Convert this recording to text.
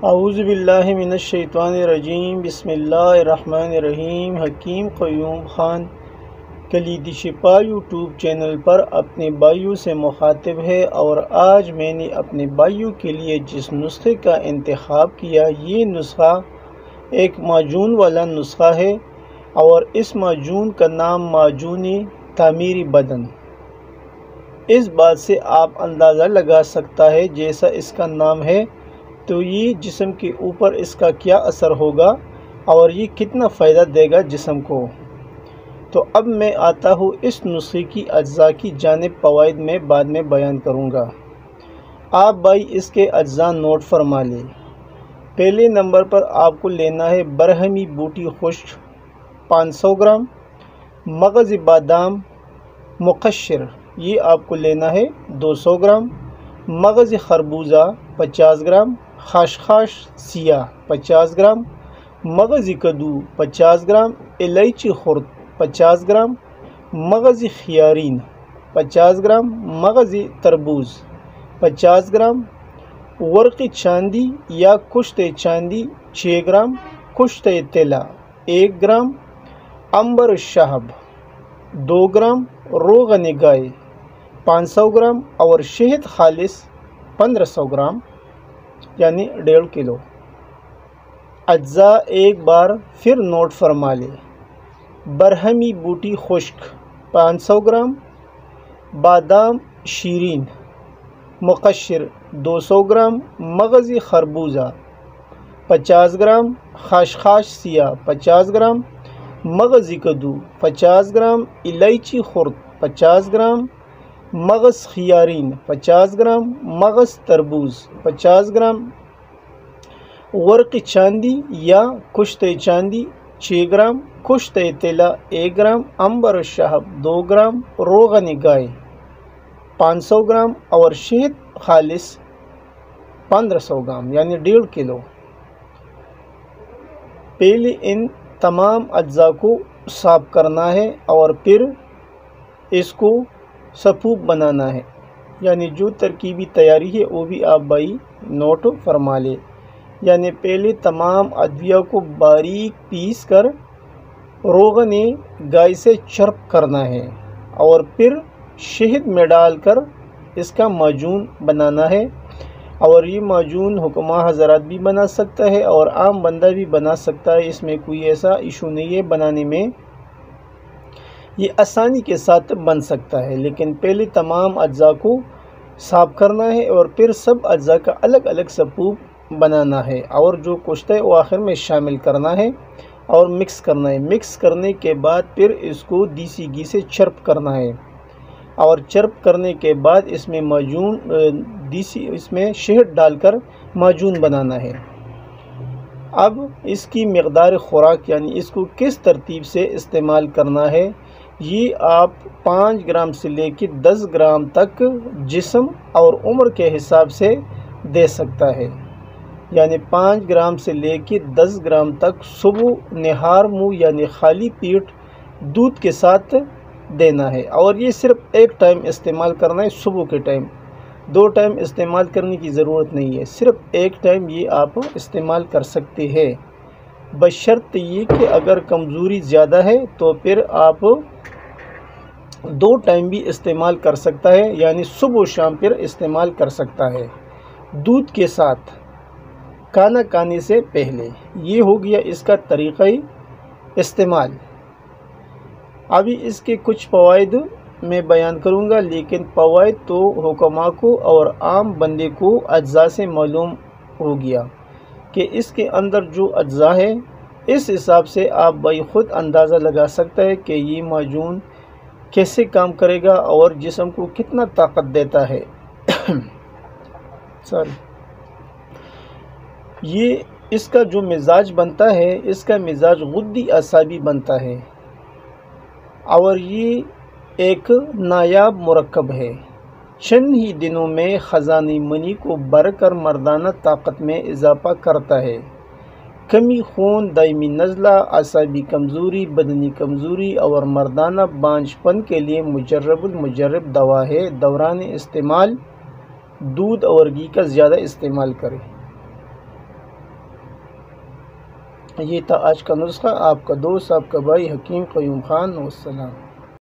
اعوذ باللہ من الشیطان الرجیم بسم اللہ الرحمن الرحیم۔ حکیم قیوم خان کلیدی شفا یوٹیوب چینل پر اپنے بھائیوں سے مخاطب ہے، اور آج میں نے اپنے بھائیوں کے لیے جس نسخے کا انتخاب کیا، یہ نسخہ ایک معجون والا نسخہ ہے، اور اس معجون کا نام معجون تعمیر بدن۔ اس بات سے آپ اندازہ لگا سکتا ہے جیسا اس کا نام ہے تو یہ جسم کے اوپر اس کا کیا اثر ہوگا اور یہ کتنا فائدہ دے گا جسم کو۔ تو اب میں آتا ہوں اس نسخے کی اجزاء کی جانب۔ فوائد میں بعد میں بیان کروں گا، آپ بھائی اس کے اجزاء نوٹ فرما لیں۔ پہلے نمبر پر آپ کو لینا ہے برہمی بوٹی خشک 500 گرام، مغز بادام مقشر یہ آپ کو لینا ہے 200 گرام، مغز خربوزہ 50 گرام، خاشخاش سیاہ 50 گرام، مغز کدو 50 گرام، الائچی خرد 50 گرام، مغز خیارین 50 گرام، مغز تربوز 50 گرام، ورق چاندی یا کشت چاندی 6 گرام، کشت طلا 1 گرام، عنبر شہب 2 گرام، روغن گائے 500 گرام، اور شہد خالص 1500 گرام یعنی 1.5 کلو۔ اجزاء ایک بار پھر نوٹ فرما لیں۔ برہمی بوٹی خشک 500 گرام، بادام شیرین مقشر 200 گرام، مغز خربوزہ 50 گرام، خاشخاش سیاہ 50 گرام، مغز کدو 50 گرام، الائچی خرد 50 گرام، مغز خیارین 50 گرام، مغز تربوز 50 گرام، ورق چاندی یا کشت چاندی 6 گرام، کشت طلا 1 گرام، عنبر شہب 2 گرام، روغن گائے 500 گرام، اور شہد خالص 1500 گرام یعنی 1.5 کلو۔ پہلے ان تمام اجزاء کو صاف کرنا ہے اور پھر اس کو سپوپ بنانا ہے، یعنی جو ترکیبی تیاری ہے وہ بھی آپ بھائی نوٹ فرما لیں۔ یعنی پہلے تمام ادویہ کو باریک پیس کر روغن گائے سے چرپ کرنا ہے، اور پھر شہد میں ڈال کر اس کا معجون بنانا ہے۔ اور یہ معجون حکمہ حضرات بھی بنا سکتا ہے اور عام بندہ بھی بنا سکتا ہے، اس میں کوئی ایسا ایشو نہیں ہے بنانے میں، یہ آسانی کے ساتھ بن سکتا ہے۔ لیکن پہلے تمام اجزاء کو صاف کرنا ہے اور پھر سب اجزاء کا الگ الگ سپوپ بنانا ہے، اور جو کچھ ہے وہ آخر میں شامل کرنا ہے اور مکس کرنا ہے۔ مکس کرنے کے بعد پھر اس کو دیسی گھی سے چرپ کرنا ہے، اور چرپ کرنے کے بعد اس میں معجون اس میں شہد ڈال کر معجون بنانا ہے۔ اب اس کی مقدار خوراک یعنی اس کو کس ترتیب سے استعمال کرنا ہے، یہ آپ 5 گرام سے لے کے 10 گرام تک جسم اور عمر کے حساب سے دے سکتا ہے۔ یعنی 5 گرام سے لے کے 10 گرام تک صبح نہار منہ یعنی خالی پیٹ دودھ کے ساتھ دینا ہے، اور یہ صرف ایک ٹائم استعمال کرنا ہے، صبح کے ٹائم۔ 2 ٹائم استعمال کرنے کی ضرورت نہیں ہے، صرف ایک ٹائم یہ آپ استعمال کر سکتے ہیں، بشرط یہ کہ اگر کمزوری زیادہ ہے تو پھر آپ 2 ٹائم بھی استعمال کر سکتا ہے، یعنی صبح و شام پھر استعمال کر سکتا ہے دودھ کے ساتھ کھانا کھانے سے پہلے۔ یہ ہو گیا اس کا طریقہ استعمال۔ ابھی اس کے کچھ فوائد میں بیان کروں گا، لیکن فوائد تو حکماء کو اور عام بندے کو اجزاء سے معلوم ہو گیا کہ اس کے اندر جو اجزاء ہے اس حساب سے آپ بھائی خود اندازہ لگا سکتا ہے کہ یہ معجون کیسے کام کرے گا اور جسم کو کتنا طاقت دیتا ہے۔ یہ اس کا جو مزاج بنتا ہے، اس کا مزاج غدی اعصابی بنتا ہے، اور یہ ایک نایاب مرکب ہے، چند ہی دنوں میں خزانہ منی کو بھر کر مردانہ طاقت میں اضافہ کرتا ہے۔ کمی خون، دائمی نزلہ، اعصابی کمزوری، بدنی کمزوری اور مردانہ بانجھ پن کے لیے مجرب دوا ہے۔ دوران استعمال دودھ اور گھی کا زیادہ استعمال کریں۔ یہ تھا آج کا نسخہ، آپ کا دوست، آپ کا بھائی حکیم قیوم خان۔ والسلام۔